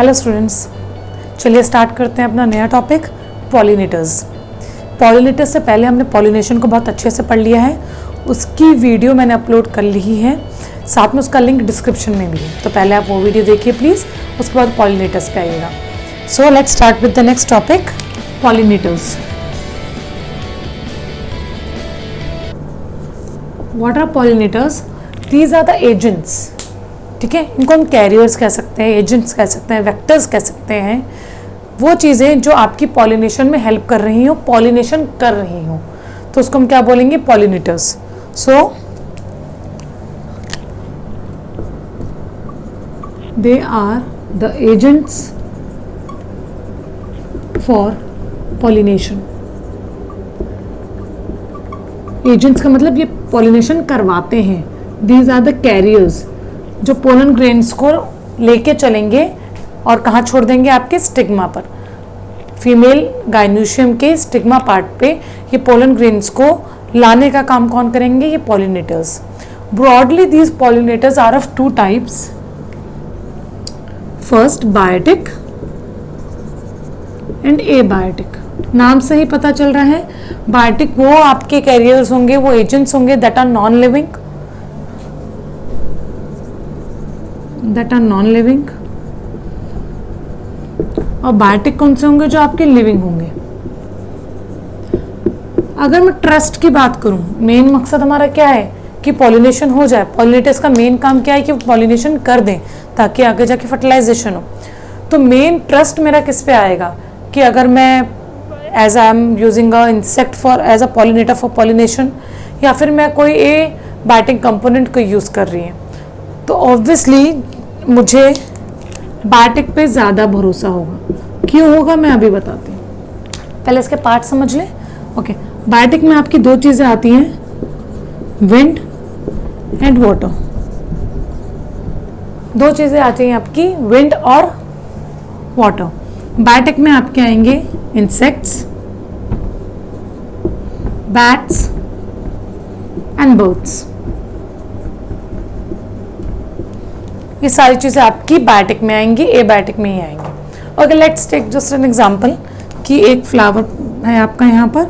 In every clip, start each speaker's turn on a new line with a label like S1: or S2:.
S1: Hello students, चलिए start करते हैं अपना नया टॉपिक पॉलिनेटर्स। पॉलिनेटर्स से पहले हमने पॉलिनेशन को बहुत अच्छे से पढ़ लिया है, उसकी वीडियो मैंने अपलोड कर ली है, साथ में उसका लिंक डिस्क्रिप्शन में भी है, तो पहले आप वो वीडियो देखिए प्लीज़, उसके बाद पॉलिनेटर्स पे आइएगा। So let's start with the next topic, pollinators. What are pollinators? These are the agents, ठीक है, इनको हम कैरियर्स कह सकते हैं, एजेंट्स कह सकते हैं, वेक्टर्स कह सकते हैं। वो चीज़ें जो आपकी पॉलिनेशन में हेल्प कर रही हो, पॉलिनेशन कर रही हो, तो उसको हम क्या बोलेंगे? Pollinators. So they are the agents for pollination. Agents का मतलब ये पॉलिनेशन करवाते हैं। दीज आर द कैरियर्स जो पोलन ग्रेन्स को लेके चलेंगे और कहाँ छोड़ देंगे? आपके स्टिग्मा पर, फीमेल गाइनोशियम के स्टिग्मा पार्ट पे ये पोलन ग्रेन्स को लाने का काम कौन करेंगे? ये pollinators. Broadly these pollinators are of two types. First biotic and abiotic. नाम से ही पता चल रहा है, बायोटिक वो आपके कैरियर्स होंगे, वो एजेंट्स होंगे दैट आर नॉन लिविंग, और बायोटिक कौन से होंगे? जो आपके लिविंग होंगे। अगर मैं ट्रस्ट की बात करूं, मेन मकसद हमारा क्या है? कि पॉलिनेशन हो जाए। पॉलिनेटर्स का मेन काम क्या है? कि पॉलिनेशन कर दें ताकि आगे जाके फर्टिलाइजेशन हो। तो मेन ट्रस्ट मेरा किस पे आएगा? कि अगर मैं as I am using a insect for as a pollinator for pollination, या फिर मैं कोई बायोटिक कंपोनेंट को यूज़ कर रही है, तो ऑब्वियसली मुझे बायोटिक पे ज़्यादा भरोसा होगा। क्यों होगा मैं अभी बताती हूँ, पहले इसके पार्ट समझ लें। ओके, बायोटिक में आपकी दो चीज़ें आती हैं, विंड एंड वाटर। दो चीज़ें आती हैं आपकी, विंड और वाटर। बायोटिक में आपके आएंगे इंसेक्ट्स, बैट्स एंड बर्ड्स। ये सारी चीज़ें आपकी बायोटिक में आएंगी, एबायोटिक में ही आएंगी। Okay, let's take just an example कि एक फ्लावर है आपका यहाँ पर,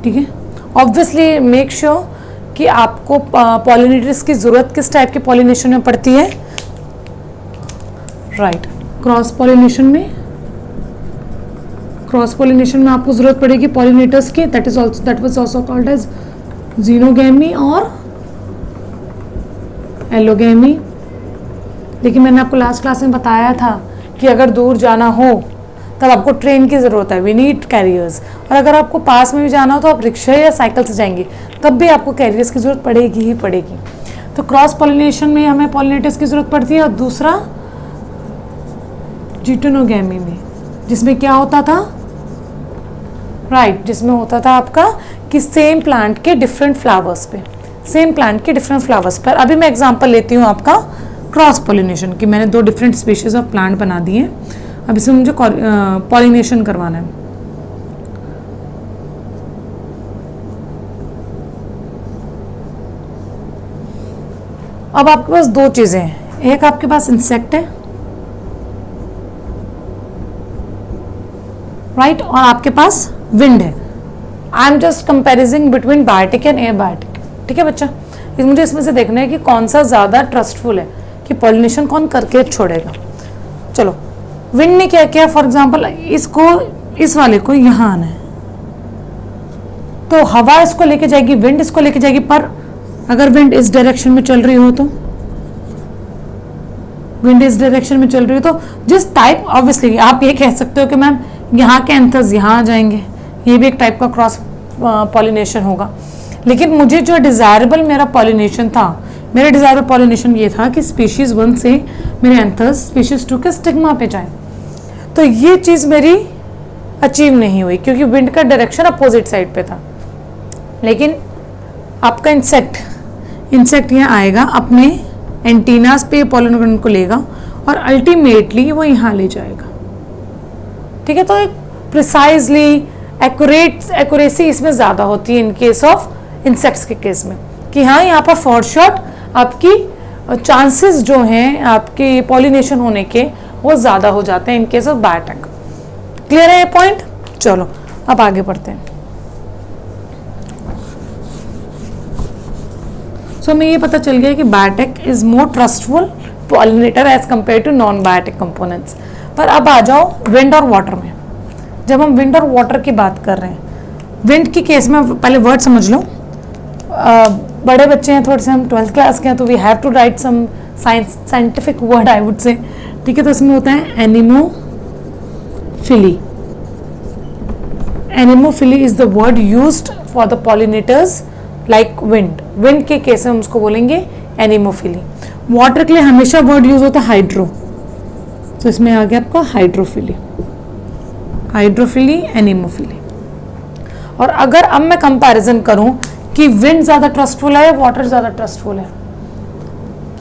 S1: ठीक है। ऑब्वियसली मेक श्योर कि आपको पॉलिनेटर्स की ज़रूरत किस टाइप के पॉलिनेशन में पड़ती है? राइट, क्रॉस पॉलिनेशन में आपको जरूरत पड़ेगी पॉलिनेटर्स की। That was also called as xenogamy और एलोगैमी। लेकिन मैंने आपको लास्ट क्लास में बताया था कि अगर दूर जाना हो तब आपको ट्रेन की ज़रूरत है, वी नीड कैरियर्स। और अगर आपको पास में भी जाना हो तो आप रिक्शा या साइकिल से जाएंगे, तब भी आपको कैरियर्स की ज़रूरत पड़ेगी ही पड़ेगी। तो क्रॉस पॉलिनेशन में हमें पॉलिनेटर्स की ज़रूरत पड़ती है। और दूसरा जिटोनोगैमी में, जिसमें क्या होता था? राइट, जिसमें होता था आपका कि सेम प्लांट के डिफरेंट फ्लावर्स पर। अभी मैं एग्जांपल लेती हूँ आपका क्रॉस पॉलिनेशन की। मैंने दो डिफरेंट स्पीशीज ऑफ प्लांट बना दिए हैं, अब इसमें मुझे पॉलिनेशन करवाना है। अब आपके पास दो चीज़ें हैं, एक आपके पास इंसेक्ट है, राइट, और आपके पास विंड है। I am just comparing between biotic and abiotic, ठीक है बच्चा। मुझे इसमें से देखना है कि कौन सा ज़्यादा ट्रस्टफुल है, कि पॉलिनेशन कौन करके छोड़ेगा। चलो, विंड ने क्या किया? फॉर एग्जांपल इसको, इस वाले को यहाँ आना है, तो हवा इसको लेके जाएगी, विंड इसको लेके जाएगी। पर अगर विंड इस डायरेक्शन में चल रही हो तो जिस टाइप, ऑब्वियसली आप ये कह सकते हो कि मैम यहाँ के एंथर्स यहाँ आ जाएंगे, ये भी एक टाइप का क्रॉस पॉलिनेशन होगा। लेकिन मुझे जो डिज़ायरेबल मेरा पॉलिनेशन ये था कि स्पीशीज़ 1 से मेरे एंथर्स स्पीशीज़ 2 के स्टिग्मा पे जाएं। तो ये चीज़ मेरी अचीव नहीं हुई क्योंकि विंड का डायरेक्शन अपोजिट साइड पे था। लेकिन आपका इंसेक्ट यहाँ आएगा, अपने एंटीनास पे पॉलिन को लेगा और अल्टीमेटली वो यहाँ ले जाएगा। ठीक है, तो एक प्रिसाइजली एक्यूरेसी इसमें ज़्यादा होती है इन केस ऑफ इंसेक्ट्स के केस में, कि हाँ यहाँ पर फॉर शॉर्ट आपकी चांसेस जो हैं आपके पॉलिनेशन होने के वो ज़्यादा हो जाते हैं इन केस ऑफ बायोटेक। क्लियर है ये पॉइंट? चलो अब आगे बढ़ते हैं। सो हमें ये पता चल गया कि biotech is more trustful pollinator as compare to non biotech components. पर अब आ जाओ विंड और वाटर में। जब हम विंड और वाटर की बात कर रहे हैं, विंड की केस में पहले वर्ड समझ लो। बड़े बच्चे हैं थोड़े से, हम 12th क्लास के हैं, तो we have to write some scientific word I would say. ठीक है, तो इसमें होता है anemophily. Anemophily is the word used for the pollinators like wind. Wind के केस में हम उसको बोलेंगे एनिमोफिली। वाटर के लिए हमेशा वर्ड यूज होता है हाइड्रो, तो इसमें आ गया आपका हाइड्रोफिली। Hydrophily, anemophily. और अगर अब मैं कंपैरिजन करूं कि विंड ज़्यादा ट्रस्टफुल है या वाटर ज़्यादा ट्रस्टफुल है,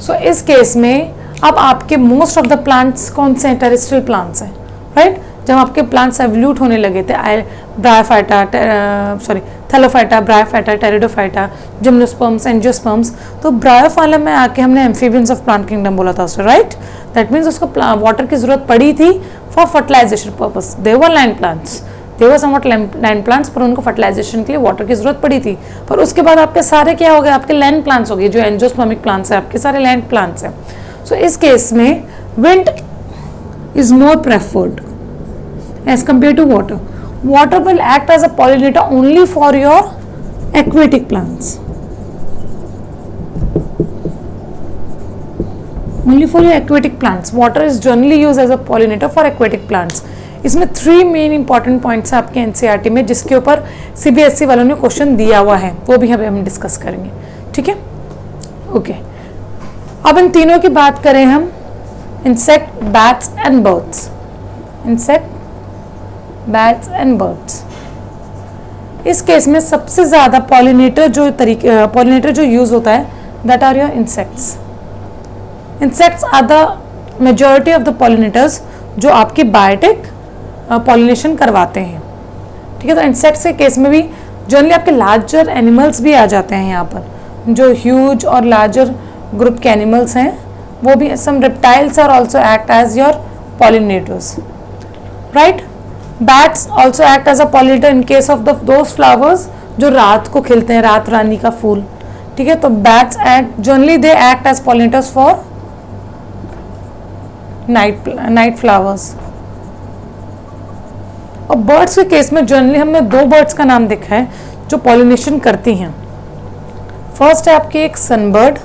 S1: सो इस केस में अब आपके मोस्ट ऑफ द प्लांट्स कौन से हैं? टेरेस्ट्रियल प्लांट्स हैं, राइट? जब आपके प्लांट्स एवल्यूट होने लगे थे, bryophyta, Thallophyta, bryophyta, pteridophyta, gymnosperms, angiosperms, तो ब्रायोफाइलम में आके हमने एम्फीबियंस ऑफ प्लांट किंगडम बोला था उससे, राइट? दैट मीन्स उसको वाटर की जरूरत पड़ी थी for fertilization purpose. They were land plants, they were somewhat land plants, पर उनको फर्टिलाइजेशन के लिए वाटर की जरूरत पड़ी थी। पर उसके बाद आपके सारे क्या हो गए? आपके लैंड प्लांट्स हो गए, जो एंजियोस्पर्मिक प्लांट्स हैं आपके सारे लैंड प्लांट्स हैं। सो इस केस में wind is more preferred as compared to water. Water will act as a pollinator only for your aquatic plants. Only for your aquatic plants. Water is generally used as a pollinator for aquatic plants. इसमें 3 main important points हैं आपके NCERT में, जिसके ऊपर CBSE वालों ने question दिया हुआ है, वो भी हम डिस्कस करेंगे। ठीक है, ओके। अब इन तीनों की बात करें हम, insect, bats and birds. Insect, bats and birds. इस केस में सबसे ज़्यादा पॉलिनेटर जो यूज होता है, that are your insects. Insects are the majority of the pollinators जो आपकी बायोटिक पॉलिनेशन करवाते हैं। ठीक है, तो इंसेक्ट्स के केस में भी जनरली आपके लार्जर एनिमल्स भी आ जाते हैं यहाँ पर, जो ह्यूज और लार्जर ग्रुप के एनिमल्स हैं, वो भी। Some reptiles are also act as your pollinators, right? Bats also act as a pollinator in case of those flowers जो रात को खिलते हैं, रात रानी का फूल। ठीक है, तो bats act generally they act as pollinators for night flowers। और birds के केस में जनरली हमने 2 birds का नाम देखा है जो pollination करती हैं। फर्स्ट है आपकी एक सनबर्ड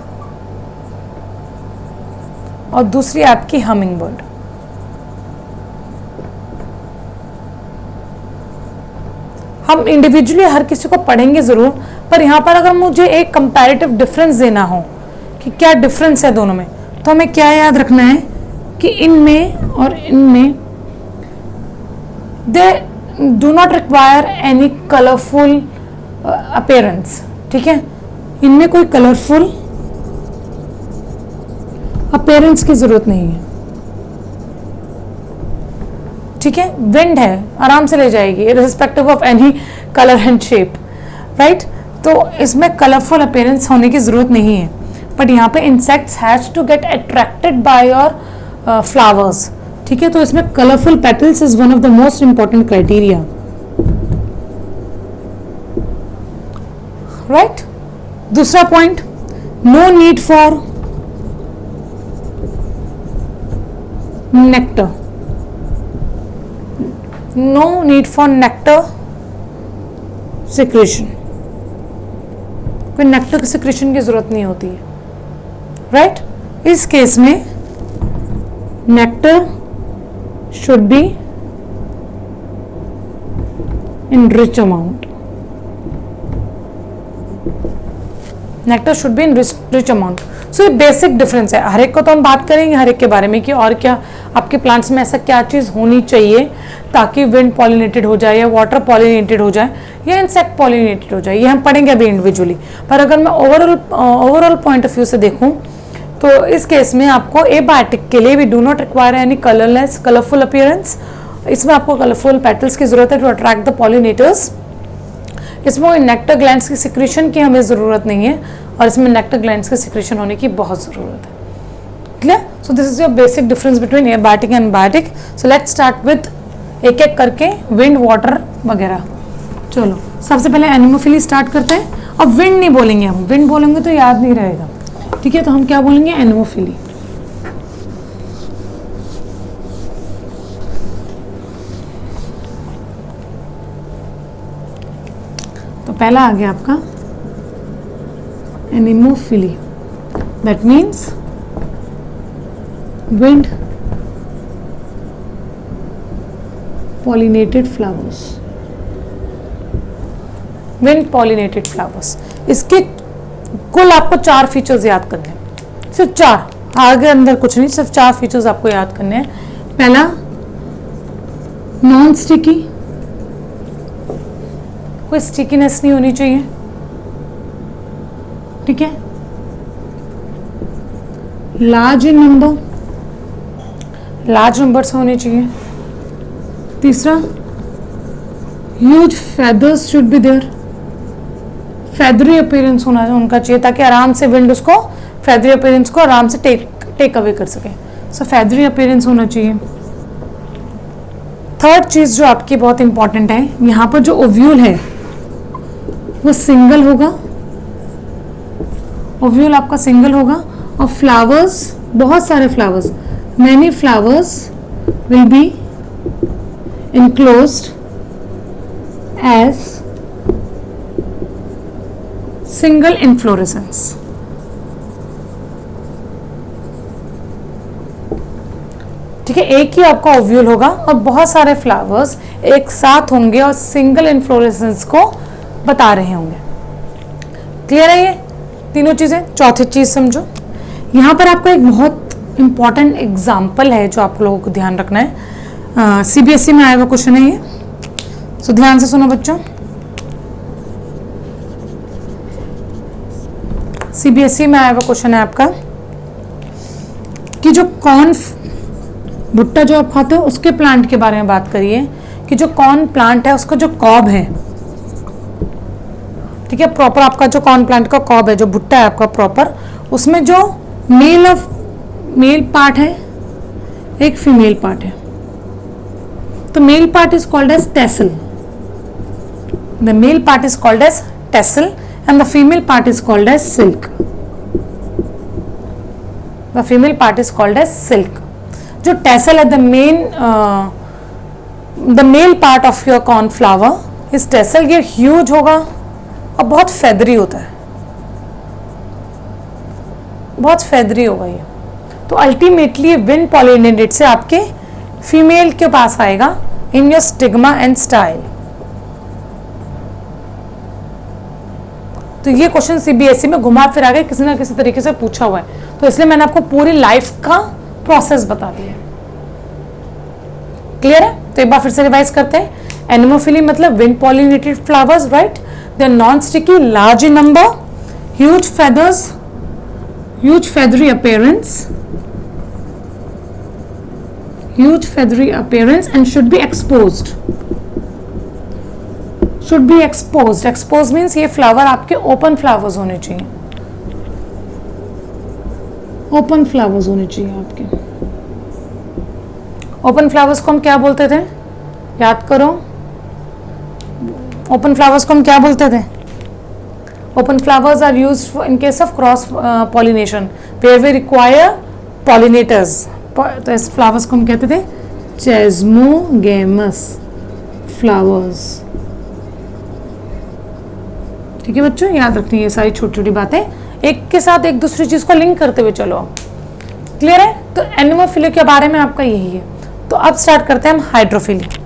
S1: और दूसरी आपकी हमिंग बर्ड। हम इंडिविजुअली हर किसी को पढ़ेंगे ज़रूर, पर यहाँ पर अगर मुझे एक कंपैरेटिव डिफरेंस देना हो कि क्या डिफरेंस है दोनों में, तो हमें क्या याद रखना है कि इनमें और इनमें they do not require any colourful appearance. ठीक है, इनमें कोई कलरफुल अपीयरेंस की ज़रूरत नहीं है। ठीक है, विंड है, आराम से ले जाएगी irrespective of any colour and shape, right? तो इसमें कलरफुल अपीयरेंस होने की ज़रूरत नहीं है। बट यहाँ पे insects has to get attracted by your flowers. ठीक है, तो इसमें colourful petals is one of the most important criteria, right? दूसरा point, no need for nectar. No need for nectar secretion. कोई नेक्टर की सिक्रेशन की जरूरत नहीं होती है, राइट? इस केस में nectar should be in rich amount. Nectar should be in rich amount. So ये बेसिक डिफरेंस है। हर एक को तो हम बात करेंगे हर एक के बारे में कि और क्या आपके प्लांट्स में ऐसा क्या चीज़ होनी चाहिए ताकि विंड पॉलिनेटेड हो जाए या वाटर पॉलिनेटेड हो जाए या इंसेक्ट पॉलिनेटेड हो जाए, ये हम पढ़ेंगे अभी इंडिविजुअली। पर अगर मैं ओवरऑल पॉइंट ऑफ व्यू से देखूं तो इस केस में आपको एबायोटिक के लिए we do not require any colourless colourful appearance, इसमें आपको कलरफुल पेटल्स की जरूरत है टू अट्रैक्ट द पॉलिनेटर्स। इसमें नेक्टर ग्लैंड्स की सिक्रेशन की हमें ज़रूरत नहीं है, और इसमें नेक्टर ग्लैंड्स की सिक्रेशन होने की बहुत ज़रूरत है। Clear? So this is your basic difference between abiotic and antibiotic. So let's start with एक एक करके विंड, वाटर वगैरह। चलो सबसे पहले एनिमोफिली स्टार्ट करते हैं। अब विंड नहीं बोलेंगे हम, विंड बोलेंगे तो याद नहीं रहेगा, ठीक है? तो हम क्या बोलेंगे? एनिमोफिली। तो पहला आ गया आपका anemophily, that means wind pollinated flowers, wind pollinated flowers। इसके कुल आपको 4 फीचर्स याद करने हैं, सिर्फ 4, आगे अंदर कुछ नहीं, सिर्फ 4 फीचर्स आपको याद करने हैं। पहला, नॉन स्टिकी, कोई स्टिकीनेस नहीं होनी चाहिए, ठीक है? Large in number, large number से होने चाहिए। तीसरा, huge feathers should be there, feathery appearance होना उनका चाहिए, ताकि आराम से विंड उसको फेदरी अपीयरेंस को आराम से टेक अवे कर सके। सो फेदरी अपीयरेंस होना चाहिए। थर्ड चीज जो आपकी बहुत इंपॉर्टेंट है, यहाँ पर जो ओव्यूल है वो सिंगल होगा, ओव्यूल आपका सिंगल होगा, और फ्लावर्स, बहुत सारे flowers, many flowers will be enclosed as single inflorescence। ठीक है, एक ही आपका ओव्यूल होगा और बहुत सारे फ्लावर्स एक साथ होंगे और सिंगल इन्फ्लोरेसेंस को बता रहे होंगे। क्लियर है ये तीनों चीजें? चौथी चीज समझो, यहाँ पर आपका एक बहुत इंपॉर्टेंट एग्जाम्पल है जो आप लोगों को ध्यान रखना है। सीबीएसई में आया हुआ क्वेश्चन है ये, सो ध्यान से सुनो बच्चों। सीबीएसई में आया हुआ क्वेश्चन है आपका कि जो कॉर्न, भुट्टा जो आप खाते हो उसके प्लांट के बारे में बात करिए, कि जो कॉर्न प्लांट है उसका जो कॉब है, ठीक है, प्रॉपर आपका जो कॉर्न प्लांट का कॉब है, जो भुट्टा है आपका प्रॉपर, उसमें जो मेल पार्ट है, एक फीमेल पार्ट है। तो male part is called as tassel, the male part is called as tassel and the female part is called as silk, the female part is called as silk. जो tassel है, the male part of your cornflower is tassel, ये huge होगा और बहुत feathery होता है, बहुत feathery होगा ये। तो अल्टीमेटली विंड पॉलिनेटेड से आपके फीमेल के पास आएगा in your stigma and style. तो ये क्वेश्चन सीबीएसई में घुमा फिरा के किसी ना किसी तरीके से पूछा हुआ है, तो इसलिए मैंने आपको पूरी लाइफ का प्रोसेस बता दिया। क्लियर है? तो एक बार फिर से रिवाइज करते हैं। एनिमोफिली मतलब wind pollinated flowers, right? They are non sticky, large in number, huge feathers, huge feathery appearance, huge feathery appearance and should be exposed, should be exposed, exposed means ये flower आपके open flowers होने चाहिए, open flowers होने चाहिए आपके। Open flowers को हम क्या बोलते थे? याद करो, ओपन फ्लावर्स को हम क्या बोलते थे? Open flowers are used in case of cross pollination where we require pollinators। तो इस फ्लावर्स को हम कहते थे चेस्मोगेमस फ्लावर्स। ठीक है बच्चों, याद रखनी है ये सारी छोटी छोटी बातें, एक के साथ एक दूसरी चीज को लिंक करते हुए चलो। क्लियर है? तो एनिमोफिली के बारे में आपका यही है। तो अब स्टार्ट करते हैं हम hydrophily.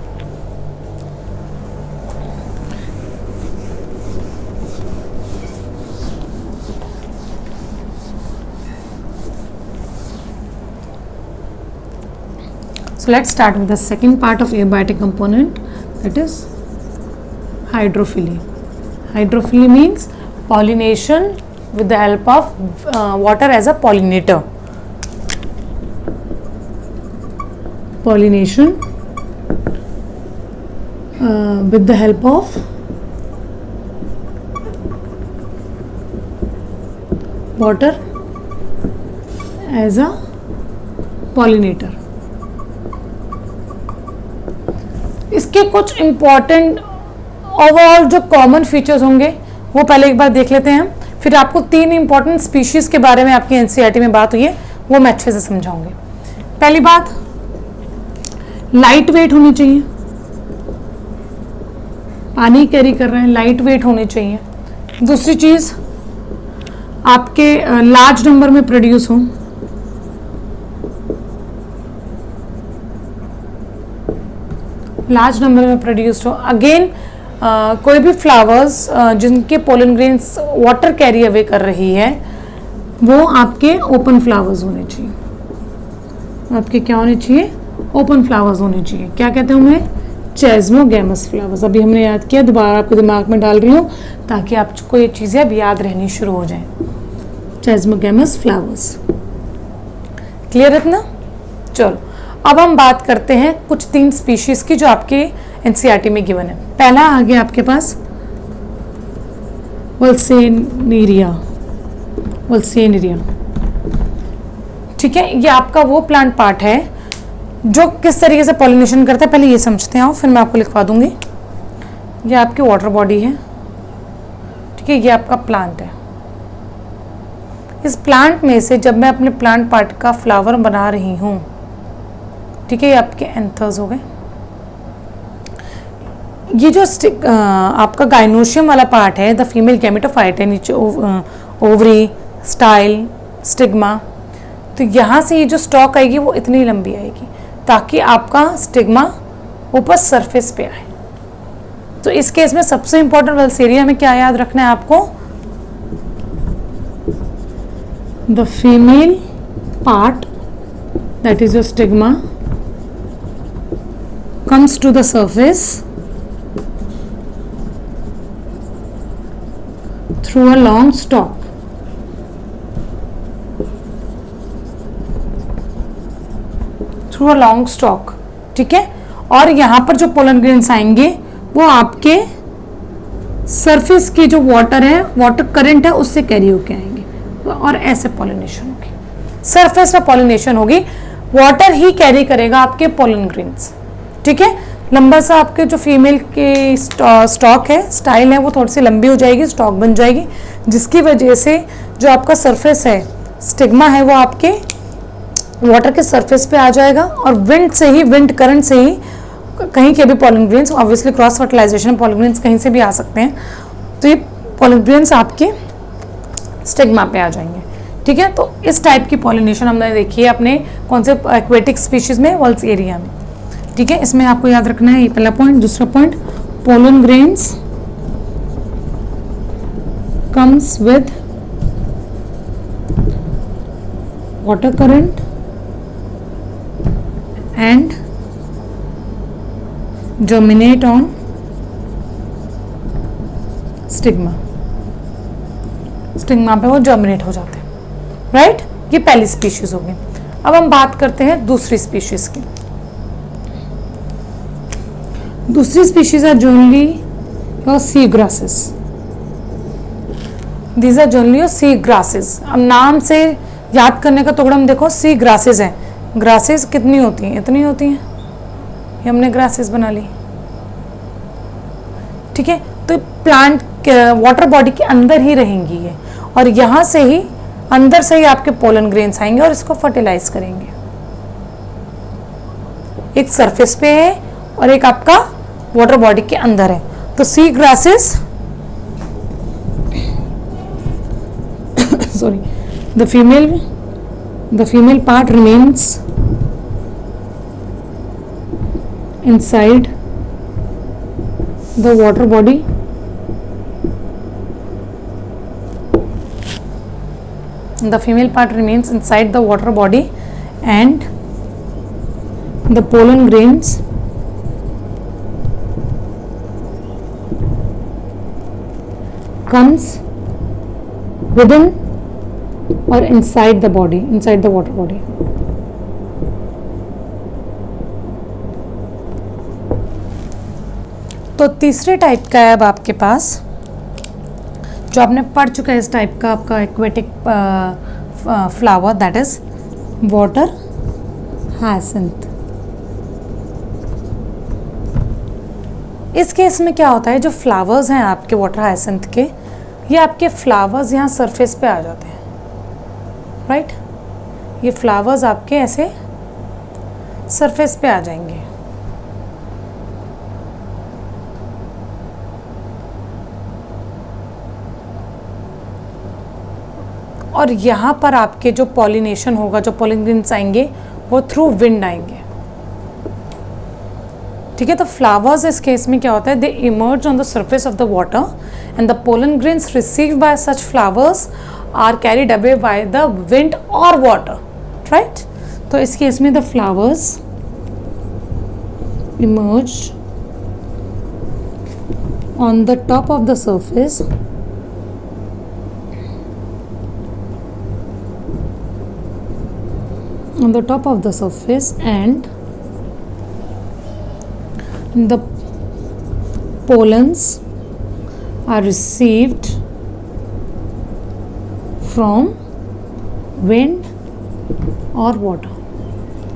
S1: So let's start with the second part of abiotic component, that is hydrophily. Hydrophily means pollination with the help of water as a pollinator. Pollination with the help of water as a pollinator. इसके कुछ important overall जो common features होंगे वो पहले एक बार देख लेते हैं हम, फिर आपको 3 इंपॉर्टेंट स्पीशीज के बारे में आपकी एनसीईआरटी में बात हुई है वो मैं अच्छे से समझाऊंगी. पहली बात, लाइट वेट होनी चाहिए, पानी कैरी कर रहे हैं, लाइट वेट होने चाहिए. दूसरी चीज, आपके लार्ज नंबर में प्रोड्यूस हो, लार्ज नंबर में प्रोड्यूस्ड हो. अगेन कोई भी फ्लावर्स जिनके pollen grains water carry away कर रही है वो आपके ओपन फ्लावर्स होने चाहिए. आपके क्या होने चाहिए? ओपन फ्लावर्स होने चाहिए. क्या कहते हैं उन्हें? चेस्मोगैमस फ्लावर्स. अभी हमने याद किया, दोबारा आपके दिमाग में डाल रही हूँ ताकि आपको ये चीज़ें अब याद रहनी शुरू हो जाएं. चेस्मोगैमस फ्लावर्स. क्लियर है इतना? चलो अब हम बात करते हैं कुछ 3 स्पीशीज की जो आपके एनसीईआरटी में गिवन है. पहला आ गया आपके पास वल्सेनेरिया. वल्सेनेरिया, ठीक है. ये आपका वो प्लांट पार्ट है जो किस तरीके से पॉलिनेशन करता है, पहले ये समझते हैं, फिर मैं आपको लिखवा दूंगी. ये आपकी वाटर बॉडी है, ठीक है. ये आपका प्लांट है. इस प्लांट में से जब मैं अपने प्लांट पार्ट का फ्लावर बना रही हूँ, ठीक है, ये आपके एंथर्स हो गए. ये जो आपका गाइनोशियम वाला पार्ट है, द फीमेल गैमेटोफाइट है, नीचे ओवरी, स्टाइल, स्टिग्मा. तो यहाँ से ये जो स्टॉक आएगी वो इतनी लंबी आएगी ताकि आपका स्टिग्मा ऊपर सरफेस पे आए. तो इस केस में सबसे इंपॉर्टेंट वल्सेरिया में क्या याद रखना है आपको? The female part, that is your stigma, comes to the surface through a long stalk. Through a long stalk, ठीक है. और यहाँ पर जो पोलन ग्रेन्स आएंगे वो आपके सरफेस की जो वाटर है, वाटर करंट है, उससे कैरी होके आएंगे और ऐसे पॉलिनेशन होगी. सरफेस पर पॉलिनेशन होगी, वाटर ही कैरी करेगा आपके पोलन ग्रेन्स, ठीक है. लंबा सा आपके जो फीमेल की स्टॉक है, स्टाइल है, वो थोड़ी सी लंबी हो जाएगी, स्टॉक बन जाएगी, जिसकी वजह से जो आपका सरफेस है, स्टिग्मा है, वो आपके वाटर के सरफेस पे आ जाएगा और विंड से ही, विंड करंट से ही कहीं के भी pollen grains, obviously cross fertilization pollen grains कहीं से भी आ सकते हैं, तो ये पोलन ग्रेन्स आपके स्टिग्मा पे आ जाएंगे, ठीक है. तो इस टाइप की पॉलिनेशन हमने देखी है अपने कौन से एक्वेटिक स्पीशीज में? वल्सेरिया में, ठीक है. इसमें आपको याद रखना है ये पहला पॉइंट. दूसरा point, pollen grains comes with water current and germinate on stigma. Stigma पे वो जर्मिनेट हो जाते हैं, राइट. ये पहली स्पीशीज होगी. अब हम बात करते हैं दूसरी स्पीशीज की. दूसरी species are generally your sea grasses. These are generally your sea grasses. अब नाम से याद करने का टुकड़ा हम देखो, सी ग्रासेस हैं. ग्रासेस कितनी होती हैं? इतनी होती हैं. ये हमने ग्रासेस बना ली, ठीक है. तो प्लांट वाटर बॉडी के अंदर ही रहेंगी ये, और यहाँ से ही, अंदर से ही आपके पोलन ग्रेन्स आएंगे और इसको फर्टिलाइज करेंगे. एक सरफेस पे है और एक आपका वाटर बॉडी के अंदर है. तो sea grasses, sorry, the female part remains inside the water body the female part remains inside the water body and the pollen grains comes within or inside the body, inside the water body. तो तीसरे type का है अब आपके पास, जो आपने पढ़ चुका है इस टाइप का, आपका aquatic flower, that is water hyacinth. इस केस में क्या होता है, जो फ्लावर्स हैं आपके वाटर हायसिंथ के, ये आपके फ्लावर्स यहाँ सरफेस पे आ जाते हैं, राइट। ये फ्लावर्स आपके ऐसे सरफेस पे आ जाएंगे। और यहाँ पर आपके जो पॉलिनेशन होगा, जो पोलन ग्रेन्स आएंगे वो थ्रू विंड आएंगे, ठीक है। तो फ्लावर्स इस केस में क्या होता है, they emerge on the surface of the water and the pollen grains receive by such flowers are carried away by the wind और वाटर, राइट। तो इस केस में the flowers emerge on the top of the surface on the top of the surface and the pollens are received from wind और water।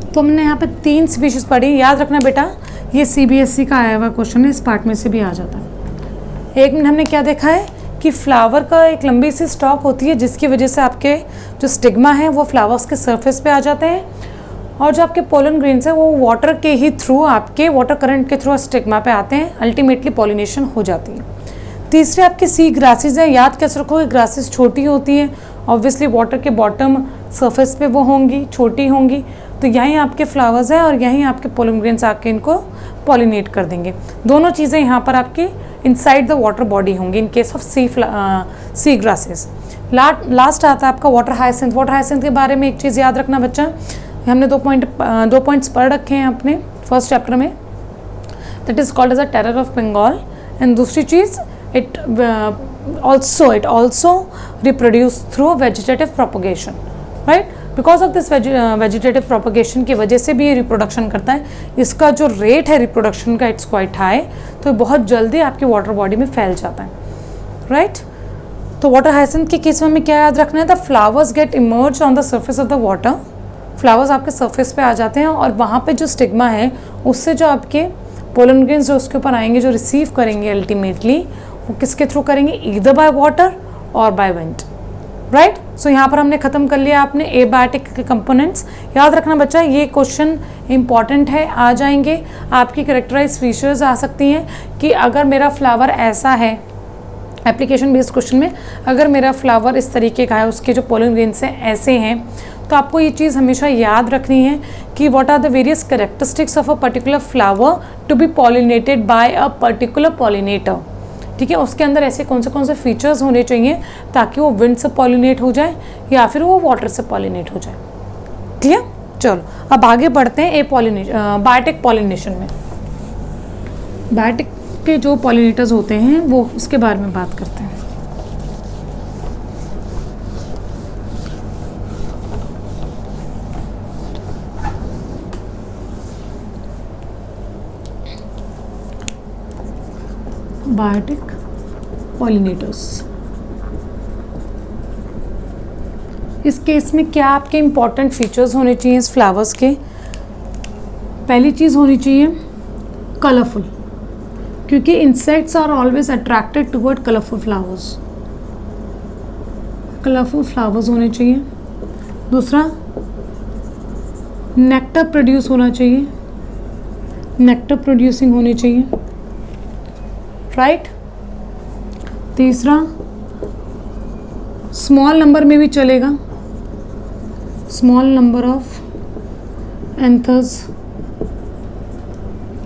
S1: तो हमने यहाँ पे 3 species पढ़ी, याद रखना बेटा, ये CBSE का आया हुआ क्वेश्चन है, इस पार्ट में से भी आ जाता है। एक में हमने क्या देखा है कि फ्लावर का एक लंबी सी स्टॉक होती है जिसकी वजह से आपके जो स्टिग्मा है वो फ्लावर्स के सरफेस पे आ जाते हैं, और जो आपके पोलन ग्रेन्स है वो वाटर के ही थ्रू, आपके वाटर करंट के थ्रू स्टिग्मा पे आते हैं, अल्टीमेटली पॉलिनेशन हो जाती है। तीसरे आपके सी ग्रासेस हैं, याद कैसे रखोगे, ग्रासेस छोटी होती हैं, ऑब्वियसली वाटर के बॉटम सरफेस पे वो होंगी, छोटी होंगी, तो यहीं आपके फ्लावर्स हैं और यहीं आपके पोलन ग्रेन्स आके इनको पॉलिनेट कर देंगे। दोनों चीज़ें यहाँ पर आपकी इनसाइड द वाटर बॉडी होंगी in case of sea grasses. Last आता है आपका वाटर हायसिंथ। वाटर हायसिंथ के बारे में एक चीज़ याद रखना बच्चा, हमने दो पॉइंट्स पढ़ रखे हैं अपने फर्स्ट चैप्टर में, that is called as a terror of Bengal, and दूसरी चीज़ it also reproduce through vegetative propagation, right. Because of this vegetative propagation की वजह से भी ये रिप्रोडक्शन करता है, इसका जो रेट है रिप्रोडक्शन का इट्स क्वाइट हाई, तो बहुत जल्दी आपकी वाटर बॉडी में फैल जाता है, राइट। तो वाटर हायसिंथ के केस में हमें क्या याद रखना है, the flowers get emerge on the surface of the water, flowers आपके सरफेस पे आ जाते हैं और वहाँ पे जो स्टिग्मा है उससे जो आपके पोलन ग्रेन्स जो उसके ऊपर आएंगे, जो रिसीव करेंगे अल्टीमेटली, वो किसके थ्रू करेंगे, ईदर बाय वाटर और बाय विंड, राइट। सो यहाँ पर हमने खत्म कर लिया आपने एबायोटिक के कंपोनेंट्स। याद रखना बच्चा, ये क्वेश्चन इंपॉर्टेंट है, आ जाएंगे आपकी कैरेक्टराइज फीचर्स आ सकती हैं कि अगर मेरा फ्लावर ऐसा है, एप्लीकेशन बेस्ड क्वेश्चन में अगर मेरा फ्लावर इस तरीके का है, उसके जो पोलन ग्रेन्स हैं ऐसे हैं, तो आपको ये चीज़ हमेशा याद रखनी है कि what are the various characteristics of a particular flower to be pollinated by a particular pollinator, ठीक है। उसके अंदर ऐसे कौन से फीचर्स होने चाहिए ताकि वो विंड से पॉलिनेट हो जाए या फिर वो वाटर से पॉलिनेट हो जाए, क्लियर। चलो अब आगे बढ़ते हैं बायोटिक पॉलिनेशन में। बायोटिक के जो पॉलिनेटर्स होते हैं वो उसके बारे में बात करते हैं। बायोटिक पॉलिनेटर्स, इस केस में क्या आपके इंपॉर्टेंट फीचर्स होने चाहिए इस फ्लावर्स के। पहली चीज़ होनी चाहिए कलरफुल, क्योंकि insects are always attracted toward colourful flowers, colourful flowers होने चाहिए। दूसरा, नेक्टर प्रोड्यूस होना चाहिए, नेक्टर प्रोड्यूसिंग होनी चाहिए, राइट। तीसरा, स्मॉल नंबर में भी चलेगा, small number of anthers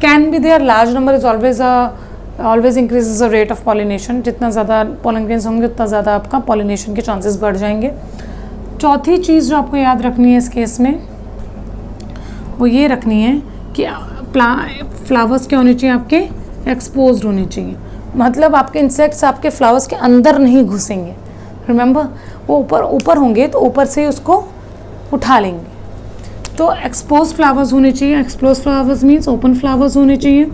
S1: can be there, large number is always increases the rate of pollination. जितना ज़्यादा पोलन ग्रेन्स होंगे उतना ज़्यादा आपका पॉलिनेशन के चांसेस बढ़ जाएंगे। चौथी चीज़ जो आपको याद रखनी है इस केस में वो ये रखनी है कि फ्लावर्स क्या होने चाहिए, आपके एक्सपोज्ड होने चाहिए, मतलब आपके इंसेक्ट्स आपके फ्लावर्स के अंदर नहीं घुसेंगे। रिमेंबर, वो ऊपर होंगे तो ऊपर से ही उसको उठा लेंगे। तो एक्सपोज फ्लावर्स होने चाहिए, expose flowers means open flowers होने चाहिए।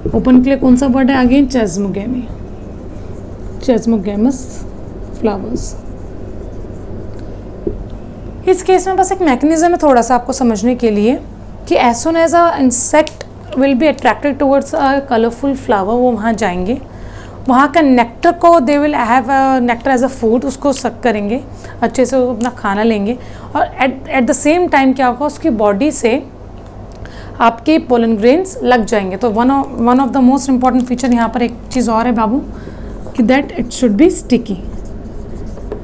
S1: ओपन के लिए कौन सा वर्ड है अगेन? Chasmogamy, chasmogamous flowers. इस केस में बस एक मैकेनिज्म है थोड़ा सा आपको समझने के लिए कि as soon as a insect will be attracted towards a colourful flower, वो वहाँ जाएंगे, वहाँ का नेक्टर को they will have nectar as a food, उसको सक करेंगे अच्छे से, अपना खाना लेंगे और एट द सेम टाइम क्या होगा, उसकी बॉडी से आपके पोलन ग्रेन्स लग जाएंगे। तो one of the most important feature यहाँ पर एक चीज़ और है बाबू कि that it should be sticky,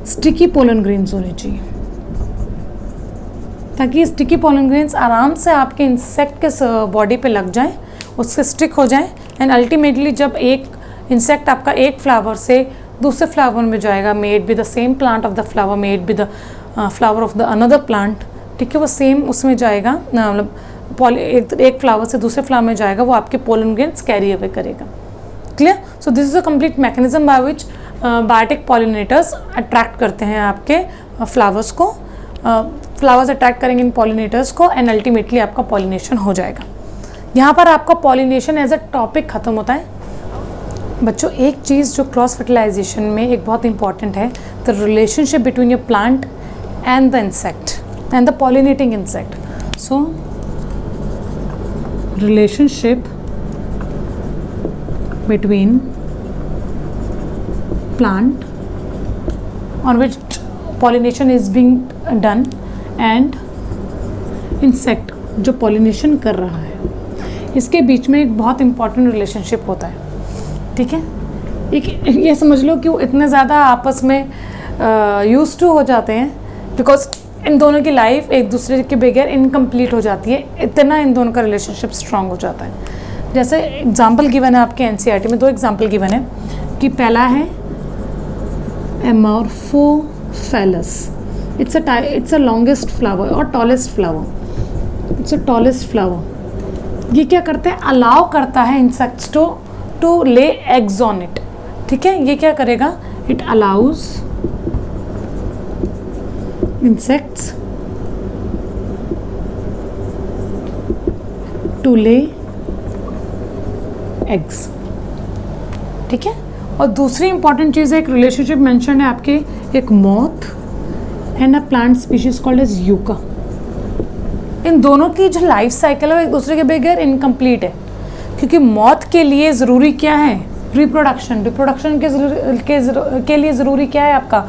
S1: sticky pollen grains होने चाहिए ताकि स्टिकी पोलन ग्रेन्स आराम से आपके इंसेक्ट के बॉडी पे लग जाएं, उससे स्टिक हो जाएं एंड अल्टीमेटली जब एक इंसेक्ट आपका एक फ्लावर से दूसरे फ्लावर में जाएगा, made with the same plant of the flower, made with the flower of the another plant, ठीक है, वो सेम उसमें जाएगा, मतलब एक फ्लावर से दूसरे फ्लावर में जाएगा, वो आपके पोलन ग्रेन्स कैरी अवे करेगा। Clear? So this is a complete mechanism by which biotic pollinators attract करते हैं आपके फ्लावर्स को, फ्लावर्स अट्रैक्ट करेंगे इन पॉलिनेटर्स को एंड अल्टीमेटली आपका पॉलिनेशन हो जाएगा। यहाँ पर आपका पॉलिनेशन एज अ टॉपिक खत्म होता है। बच्चों एक चीज़ जो क्रॉस फर्टिलाइजेशन में एक बहुत इंपॉर्टेंट है, the relationship between your plant and the insect and the pollinating insect. So relationship between plant on which pollination is being done and insect जो pollination कर रहा है, इसके बीच में एक बहुत इंपॉर्टेंट रिलेशनशिप होता है। ठीक है, एक ये समझ लो कि वो इतने ज़्यादा आपस में यूज टू हो जाते हैं बिकॉज इन दोनों की लाइफ एक दूसरे के बगैर इनकम्प्लीट हो जाती है, इतना इन दोनों का रिलेशनशिप स्ट्रांग हो जाता है। जैसे एग्जाम्पल गिवन है आपके एनसीईआरटी में, दो एग्जाम्पल गिवन है कि पहला है amorphophallus, it's a longest flower और tallest flower, it's a tallest flower. ये क्या करते हैं, अलाउ करता है insects to lay eggs on it. ठीक है, ये क्या करेगा, it allows insects to lay eggs. ठीक है, और दूसरी इंपॉर्टेंट चीज़ है, एक रिलेशनशिप मेंशन है आपके, एक moth and a plant species called as yucca. इन दोनों की जो लाइफ साइकिल है वो एक दूसरे के बगैर इनकम्प्लीट है, क्योंकि मॉथ के लिए ज़रूरी क्या है, रिप्रोडक्शन, रिप्रोडक्शन के लिए ज़रूरी क्या है आपका,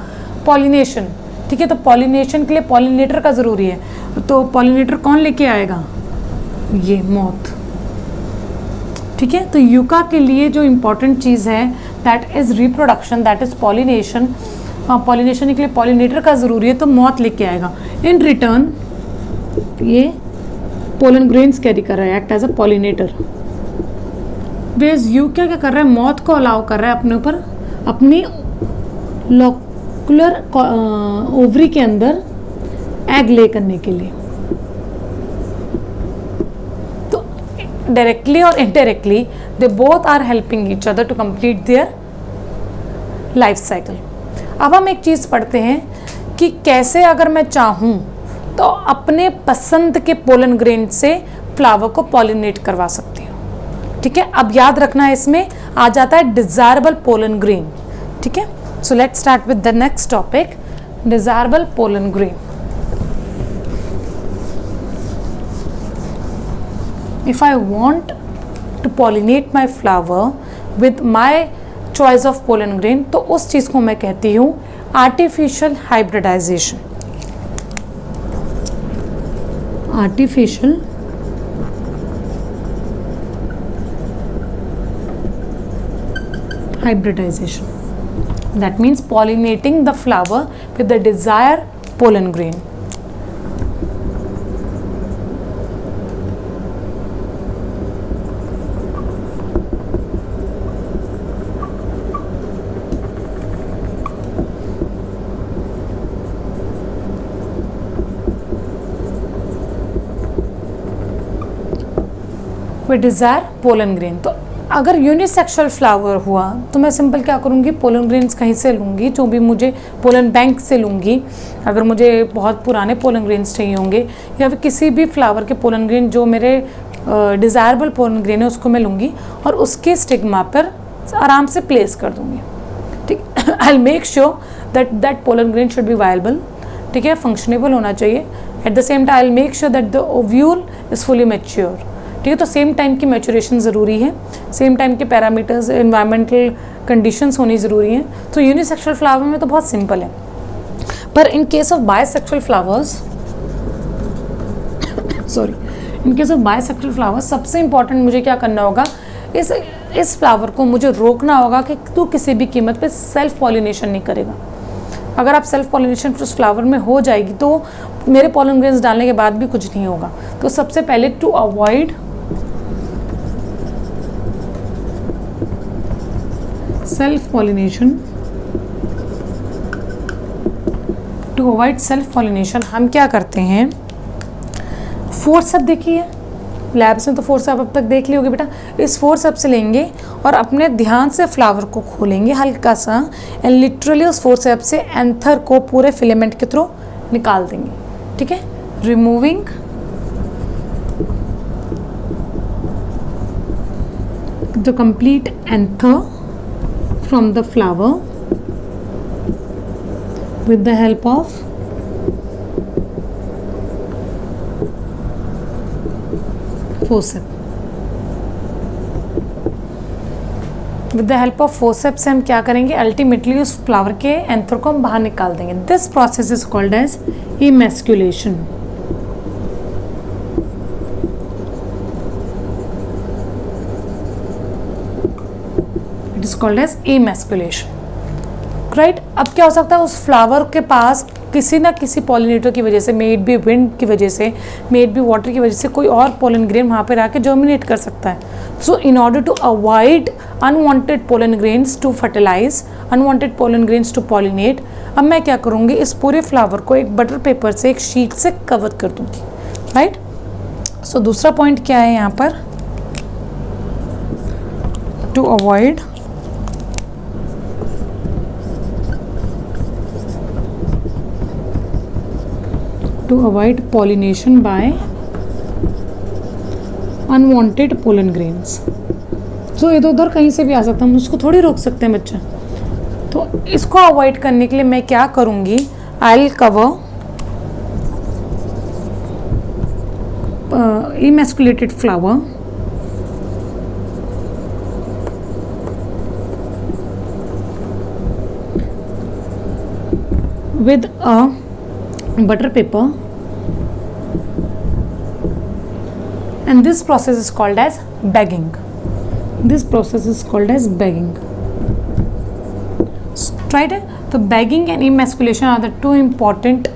S1: पॉलिनेशन। ठीक है, तो पॉलिनेशन के लिए पॉलिनेटर का ज़रूरी है, तो पॉलिनेटर कौन लेके आएगा, ये मॉथ। ठीक है, तो यूका के लिए जो इम्पॉर्टेंट चीज़ है that is reproduction, that is pollination. Pollination के लिए पॉलिनेटर का ज़रूरी है, तो मॉथ लेके आएगा। इन रिटर्न ये पोलन ग्रेन्स कैरी कर रहा है, एक्ट एज अ पॉलिनेटर। वेज यू क्या कर रहा है, मॉथ को अलाउ कर रहा है अपने ऊपर, अपनी लॉकुलर ओवरी के अंदर एग ले करने के लिए। तो डायरेक्टली और indirectly they both are helping each other to complete their life cycle. अब हम एक चीज़ पढ़ते हैं कि कैसे अगर मैं चाहूँ तो अपने पसंद के पोलन ग्रेन से फ्लावर को पॉलिनेट करवा सकती हूँ। ठीक है, अब याद रखना है इसमें आ जाता है डिजायरेबल पोलन ग्रेन। ठीक है, so let's start with the next topic, desirable pollen grain. If I want to pollinate my flower with my choice of pollen grain, तो उस चीज़ को मैं कहती हूँ artificial hybridization. Artificial hybridization, that means pollinating the flower with the desired pollen grain. with desired pollen grain। तो अगर unisexual flower हुआ तो मैं सिंपल क्या करूँगी, पोलन ग्रेन्स कहीं से लूँगी, जो भी मुझे पोलन बैंक से लूँगी। अगर मुझे बहुत पुराने पोलन ग्रेन्स चाहिए होंगे या फिर किसी भी फ्लावर के पोलन ग्रेन जो मेरे डिज़ायरेबल पोलन ग्रेन है उसको मैं लूँगी और उसके स्टिग्मा पर आराम से प्लेस कर दूँगी, ठीक। I will make sure that that pollen grain should be viable, ठीक है, फंक्शनेबल होना चाहिए। Eight the same time I will make sure that the ovule is fully mature, ठीक है। तो सेम टाइम की मैच्योरेशन ज़रूरी है, सेम टाइम के पैरामीटर्स, एनवायरमेंटल कंडीशंस होनी ज़रूरी हैं। तो यूनिसेक्सुअल फ्लावर में तो बहुत सिंपल है, पर इन case of bisexual flowers sorry, in case of bisexual flowers सबसे इंपॉर्टेंट मुझे क्या करना होगा, इस फ्लावर को मुझे रोकना होगा कि तू किसी भी कीमत पे सेल्फ पॉलिनेशन नहीं करेगा। अगर आप सेल्फ पॉलिनेशन उस फ्लावर में हो जाएगी तो मेरे पॉलन ग्रेन्स डालने के बाद भी कुछ नहीं होगा। तो सबसे पहले to avoid self pollination, to avoid self pollination हम क्या करते हैं, फोर्सेप देखिए, लैब्स में तो फोर्सेप अब तक देख ली होगी बेटा। इस फोर्सेप से लेंगे और अपने ध्यान से फ्लावर को खोलेंगे हल्का सा एंड लिटरली उस फोर्सेप से एंथर को पूरे फिलामेंट के थ्रू निकाल देंगे, ठीक है। Removing the complete anther from the flower with the help of forceps। With the help of forceps से हम क्या करेंगे, अल्टीमेटली उस फ्लावर के एंथर को हम बाहर निकाल देंगे। This process is called as emasculation. It is called as emasculation, right. अब क्या हो सकता है, उस फ्लावर के पास किसी ना किसी पॉलिनेटर की वजह से, मेड बी विंड की वजह से, मेड बी वाटर की वजह से, कोई और पोलन ग्रेन वहाँ पर आके जर्मिनेट कर सकता है। So in order to avoid unwanted pollen grains to fertilise, unwanted pollen grains to pollinate, अब मैं क्या करूँगी, इस पूरे फ्लावर को एक बटर पेपर से, एक शीट से कवर कर दूँगी, राइट। सो दूसरा पॉइंट क्या है यहाँ पर, to avoid to avoid pollination by unwanted pollen grains। तो इधर उधर कहीं से भी आ सकता है, हम उसको थोड़ी रोक सकते हैं बच्चा। तो इसको अवॉइड करने के लिए मैं क्या करूँगी, I will cover emasculated flower with a butter paper, and this process is called as bagging। This process is called as bagging, right। So bagging and emasculation are the two important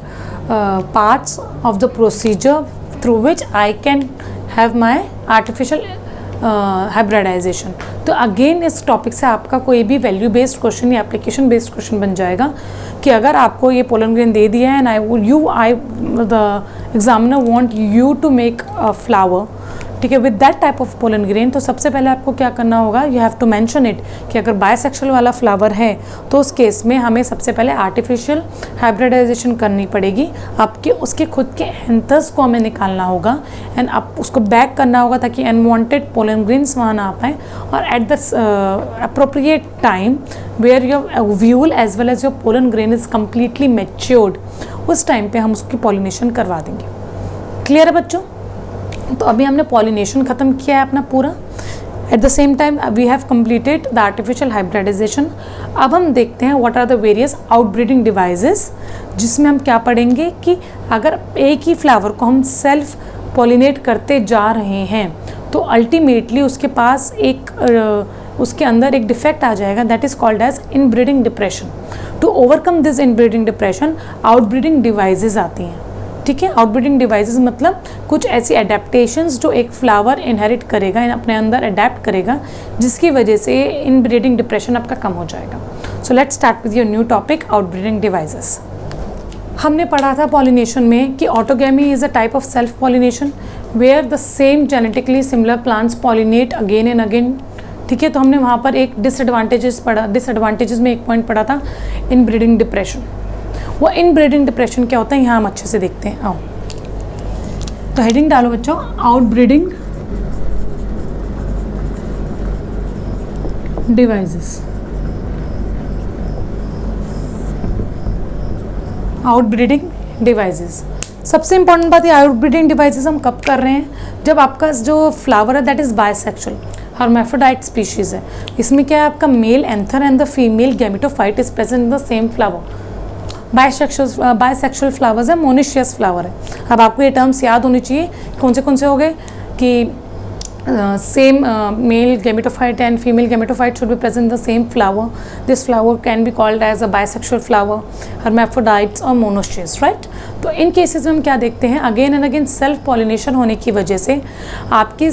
S1: parts of the procedure through which I can have my artificial hybridization. तो again इस topic से आपका कोई भी value based question या application based question बन जाएगा कि अगर आपको ये पोलन ग्रेन दे दिया है and the examiner want you to make a flower, ठीक है, with that type of pollen grain, तो सबसे पहले आपको क्या करना होगा, you have to mention it कि अगर बायसेक्सुअल वाला फ्लावर है तो उस केस में हमें सबसे पहले आर्टिफिशियल हाइब्रिडाइजेशन करनी पड़ेगी। आपके उसके खुद के एंथर्स को हमें निकालना होगा एंड आप उसको बैक करना होगा ताकि अनवांटेड पोलन ग्रेन्स वहाँ ना आ पाए, और at the appropriate time where your ovule as well as your pollen grain is completely matured, उस टाइम पे हम उसकी पॉलिनेशन करवा देंगे। क्लियर है बच्चों। तो अभी हमने पॉलिनेशन ख़त्म किया है अपना पूरा। At the same time we have completed the artificial hybridization. अब हम देखते हैं what are the various outbreeding devices, जिसमें हम क्या पढ़ेंगे कि अगर एक ही फ्लावर को हम सेल्फ पॉलिनेट करते जा रहे हैं तो अल्टीमेटली उसके पास उसके अंदर एक डिफेक्ट आ जाएगा, that is called as inbreeding depression. To overcome this inbreeding depression outbreeding devices आती हैं, ठीक है। आउटब्रीडिंग डिवाइसेस मतलब कुछ ऐसी एडेप्टेशंस जो एक फ्लावर इनहेरिट करेगा, अपने अंदर अडेप्ट करेगा, जिसकी वजह से इनब्रीडिंग डिप्रेशन आपका कम हो जाएगा। So let's start with your new topic, outbreeding devices. हमने पढ़ा था पॉलिनेशन में कि autogamy is a type of self pollination where the same genetically similar plants pollinate again and again, ठीक है। तो हमने वहाँ पर एक डिसएडवांटेजेस पढ़ा, डिसएडवांटेजेस में एक पॉइंट पढ़ा था इनब्रीडिंग डिप्रेशन। वो इनब्रीडिंग डिप्रेशन क्या होता है यहाँ हम अच्छे से देखते हैं। आओ तो हेडिंग डालो बच्चों, आउटब्रीडिंग डिवाइसेस। आउटब्रीडिंग डिवाइसेस, सबसे इंपॉर्टेंट बात है आउटब्रीडिंग डिवाइसेस हम कब कर रहे हैं, जब आपका जो फ्लावर है that is bisexual hermaphrodite species है। इसमें क्या है, आपका male anther and the female gametophyte is present in the same flower. Bisexual flowers है, मोनिशियस फ्लावर है। अब आपको ये टर्म्स याद होनी चाहिए, कौन से हो गए कि same male gametophyte and female gametophyte should be present in the same flower. This flower can be called as a bisexual flower, hermaphrodites or monoecious, right? तो इन केसेस में हम क्या देखते हैं, again and again self pollination होने की वजह से आपकी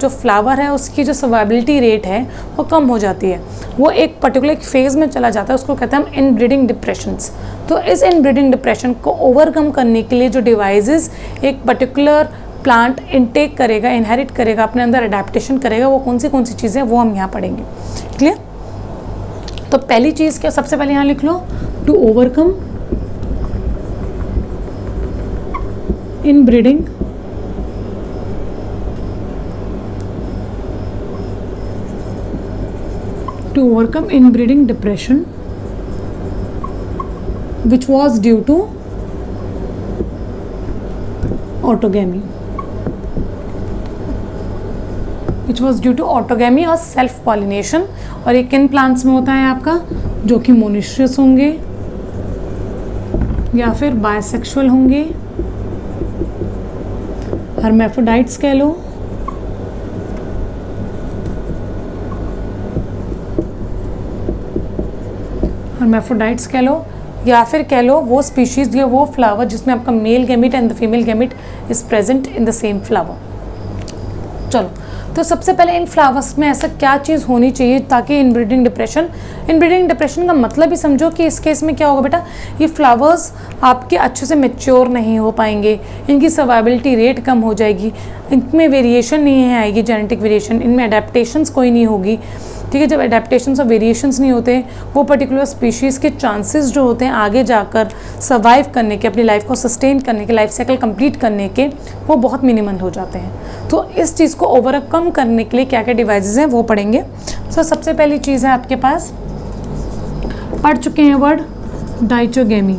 S1: जो फ्लावर है उसकी जो सर्वाइबिलिटी रेट है वो कम हो जाती है, वो एक पर्टिकुलर फेज़ में चला जाता है, उसको कहते हैं हम इनब्रीडिंग डिप्रेशंस। तो इस इनब्रीडिंग डिप्रेशन को ओवरकम करने के लिए जो डिवाइसेस एक पर्टिकुलर प्लांट इनटेक करेगा, इनहेरिट करेगा, अपने अंदर अडेप्टेशन करेगा, वो कौन सी चीज़ें वो हम यहाँ पढ़ेंगे। क्लियर? तो पहली चीज़ क्या, सबसे पहले यहाँ लिख लो, to overcome inbreeding depression which was due to autogamy, और सेल्फ पॉलिनेशन। और ये किन प्लांट्स में होता है आपका, जो कि मोनिशियस होंगे या फिर बायसेक्सुअल होंगे, हर्माफ्रोडाइट्स कह लो, या फिर कह लो वो स्पीशीज या वो फ्लावर जिसमें आपका male gamete and the female gamete is present in the same flower. चलो, तो सबसे पहले इन फ्लावर्स में ऐसा क्या चीज़ होनी चाहिए ताकि इनब्रीडिंग डिप्रेशन का मतलब ही समझो कि इस केस में क्या होगा बेटा, ये फ्लावर्स आपके अच्छे से मैच्योर नहीं हो पाएंगे, इनकी सर्वाइबिलिटी रेट कम हो जाएगी, इनमें वेरिएशन नहीं आएगी, जेनेटिक वेरिएशन, इनमें अडेप्टेशंस कोई नहीं होगी। ठीक है, जब अडेप्टेशंस और वेरिएशंस नहीं होते, वो पर्टिकुलर स्पीशीज़ के चांसेस जो होते हैं आगे जाकर सर्वाइव करने के, अपनी लाइफ को सस्टेन करने के, लाइफ साइकिल कंप्लीट करने के, वो बहुत मिनिमल हो जाते हैं। तो इस चीज़ को ओवरकम करने के लिए क्या क्या डिवाइसेस हैं वो पढ़ेंगे। सो सबसे पहली चीज़ है आपके पास, पढ़ चुके हैं वर्ड डाइचोगेमी।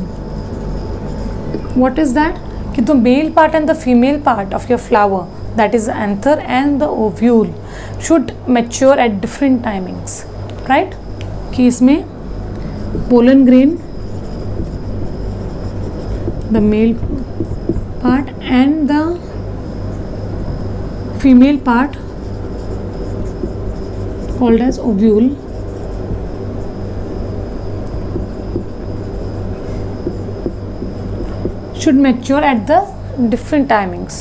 S1: व्हाट इज़ दैट, कि the male part and the female part of your flower, that is anther and the ovule, should mature at different timings, right? कि इसमें pollen grain, the male part and the female part called as ovule should mature at the different timings,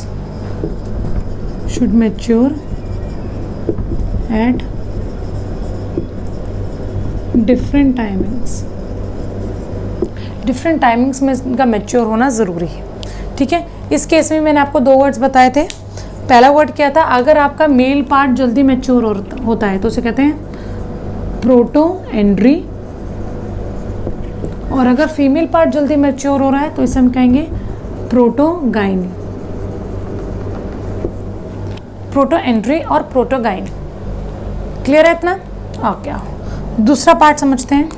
S1: should mature at different timings में इनका mature होना ज़रूरी है। ठीक है, इस केस में मैंने आपको दो वर्ड्स बताए थे। पहला वर्ड क्या था, अगर आपका मेल पार्ट जल्दी मैच्योर होता है तो उसे कहते हैं प्रोटो एंड्री, और अगर फीमेल पार्ट जल्दी मैच्योर हो रहा है तो इसे हम कहेंगे प्रोटोगाइनी, प्रोटोएंड्री और प्रोटोगाइन। क्लियर है इतना? ओके, दूसरा पार्ट समझते हैं,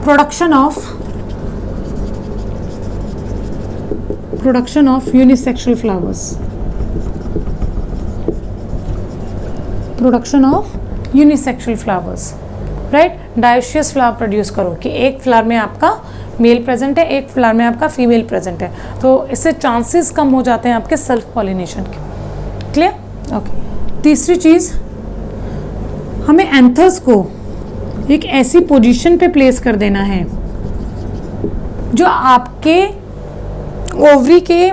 S1: production of unisexual flowers, right? Dioecious flower produce करो कि एक फ्लावर में आपका मेल प्रेजेंट है, एक फ्लावर में आपका फीमेल प्रेजेंट है, तो इससे चांसेस कम हो जाते हैं आपके सेल्फ पॉलिनेशन के। क्लियर? ओके। तीसरी चीज़, हमें एंथर्स को एक ऐसी पोजीशन पे प्लेस कर देना है जो आपके ओवरी के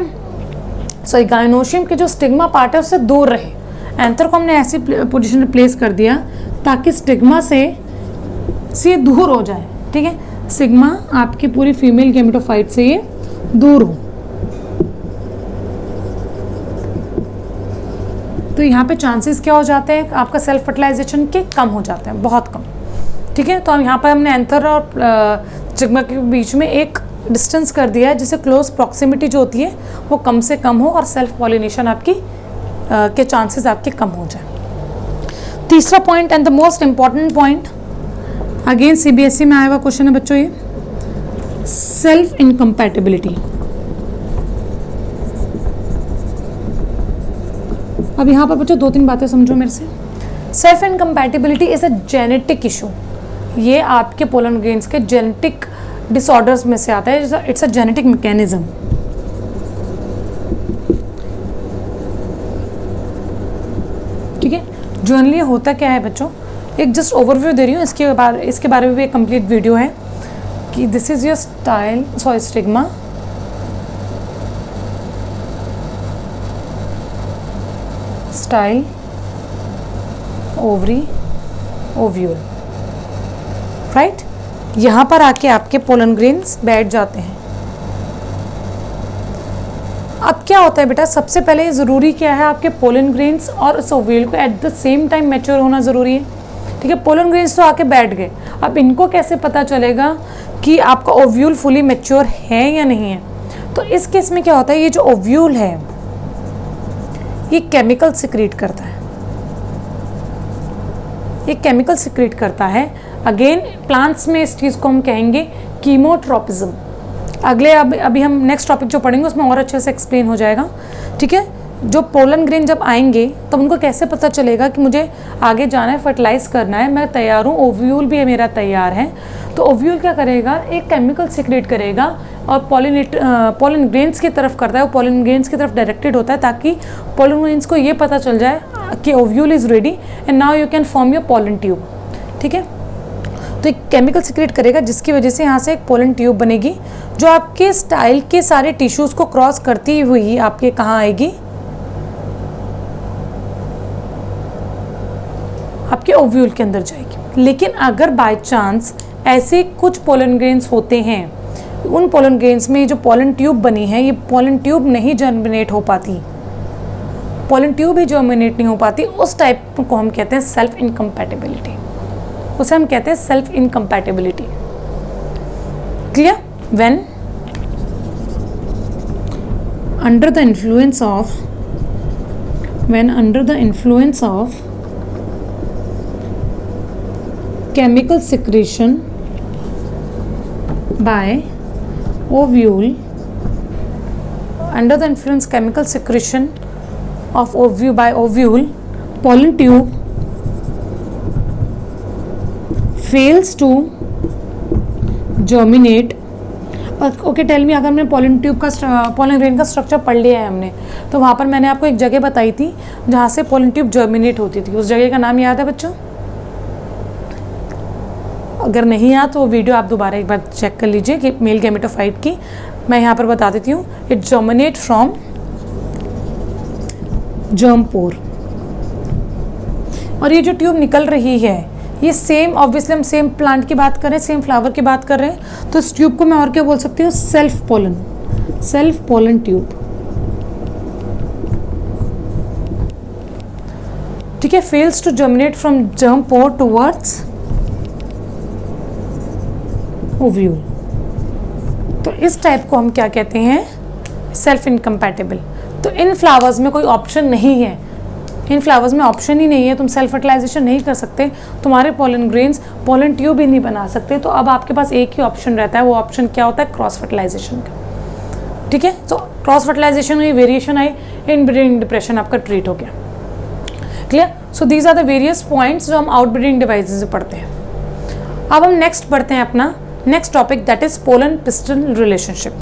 S1: गायनोशियम के जो स्टिग्मा पार्ट है उससे दूर रहे। एंथर को हमने ऐसी पोजीशन पे प्लेस कर दिया ताकि स्टिग्मा से ये दूर हो जाए। ठीक है, सिग्मा आपकी पूरी फीमेल गैमेटोफाइट से ये दूर हो, तो यहाँ पे चांसेस क्या हो जाते हैं आपका सेल्फ फर्टिलाइजेशन के, कम हो जाते हैं, बहुत कम। ठीक है, तो हम यहाँ पर हमने एंथर और सिग्मा के बीच में एक डिस्टेंस कर दिया है जिससे क्लोज प्रॉक्सिमिटी जो होती है वो कम से कम हो और सेल्फ पॉलिनेशन आपकी के चांसेस आपके कम हो जाए। तीसरा point and the most important point, again CBSE में आया हुआ क्वेश्चन है बच्चों, ये सेल्फ इनकम्पैटिबिलिटी। अब यहाँ पर बच्चों 2-3 बातें समझो मेरे से। Self incompatibility is a genetic issue, ये आपके पोलन ग्रेन्स के जेनेटिक डिसऑर्डर्स में से आता है, इट्स अ जेनेटिक मैकेनिज्म। ठीक है, जनरली होता क्या है बच्चों, एक जस्ट ओवरव्यू दे रही हूँ, इसके बारे में भी एक कंप्लीट वीडियो है कि this is your stigma, style, ovary, ovule, right. यहाँ पर आके आपके पोलन ग्रेन्स बैठ जाते हैं। अब क्या होता है बेटा, सबसे पहले ज़रूरी क्या है, आपके पोलन ग्रेन्स और उस ओव्यूल को eight the same time mature होना ज़रूरी है। ठीक है, पोलन ग्रेन्स तो आके बैठ गए, अब इनको कैसे पता चलेगा कि आपका ओव्यूल फुली मैच्योर है या नहीं है। तो इस केस में क्या होता है, ये जो ओव्यूल है ये केमिकल सिक्रीट करता है, ये केमिकल सिक्रीट करता है। अगेन प्लांट्स में इस चीज़ को हम कहेंगे कीमोट्रोपिज्म। अभी हम नेक्स्ट टॉपिक जो पढ़ेंगे उसमें और अच्छे से एक्सप्लेन हो जाएगा। ठीक है, जो पोलन ग्रेन जब आएंगे तब उनको कैसे पता चलेगा कि मुझे आगे जाना है, फर्टिलाइज करना है, मैं तैयार हूँ, ओव्यूल भी मेरा तैयार है। तो ओव्यूल क्या करेगा, एक केमिकल सिक्रेट करेगा और पोलन ग्रेन्स की तरफ करता है, वो पोलन ग्रेन्स की तरफ डायरेक्टेड होता है ताकि पोलन ग्रेन्स को ये पता चल जाए कि ovule is ready and now you can form your pollen tube. ठीक है, तो एक केमिकल सिक्रेट करेगा जिसकी वजह से यहाँ से एक पोलन ट्यूब बनेगी जो आपके स्टाइल के सारे टिश्यूज़ को क्रॉस करती हुई आपके कहाँ आएगी, आपके ओव्यूल के अंदर जाएगी। लेकिन अगर बाय चांस ऐसे कुछ पोलन ग्रेन्स होते हैं, उन पोलन ग्रेन्स में जो पोलन ट्यूब बनी है, ये पोलन ट्यूब नहीं जर्मिनेट हो पाती, पोलन ट्यूब ही जर्मिनेट नहीं हो पाती, उस टाइप को हम कहते हैं सेल्फ इनकम्पैटिबिलिटी, उसे हम कहते हैं self incompatibility. Clear? When under the influence of chemical secretion by ovule, under the influence chemical secretion of by ovule, pollen tube fails to germinate। Okay tell me, अगर हमने पोलन ट्यूब का pollen grain का structure पढ़ लिया है हमने, तो वहाँ पर मैंने आपको एक जगह बताई थी जहाँ से पोलन ट्यूब जर्मिनेट होती थी, उस जगह का नाम याद है बच्चों? अगर नहीं याद तो वो वीडियो आप दोबारा एक बार चेक कर लीजिए कि मेल गैमेटोफाइट की। मैं यहाँ पर बता देती हूँ, इट जर्मिनेट फ्रॉम जर्म पोर। और ये जो ट्यूब निकल रही है ये सेम, ऑब्वियसली हम सेम प्लांट की बात कर रहे हैं, सेम फ्लावर की बात कर रहे हैं, तो इस ट्यूब को मैं और क्या बोल सकती हूँ, सेल्फ पोलन ट्यूब। ठीक है, fails to germinate from germ pore towards ovule. तो इस टाइप को हम क्या कहते हैं, सेल्फ इनकम्पैटिबल। तो इन फ्लावर्स में कोई ऑप्शन नहीं है, इन फ्लावर्स में ऑप्शन ही नहीं है, तुम सेल्फ फर्टिलाइजेशन नहीं कर सकते, तुम्हारे पोलन ग्रेन्स पोलन ट्यूब ही नहीं बना सकते, तो अब आपके पास एक ही ऑप्शन रहता है, वो ऑप्शन क्या होता है, क्रॉस फर्टिलाइजेशन का। ठीक है, तो क्रॉस फर्टिलाइजेशन हुई, वेरिएशन आई, इनब्रीडिंग डिप्रेशन आपका ट्रीट हो गया। Clear? So these are the various points जो हम आउटब्रीडिंग डिवाइसेस से पढ़ते हैं। अब हम नेक्स्ट पढ़ते हैं अपना next topic, that is pollen pistol relationship.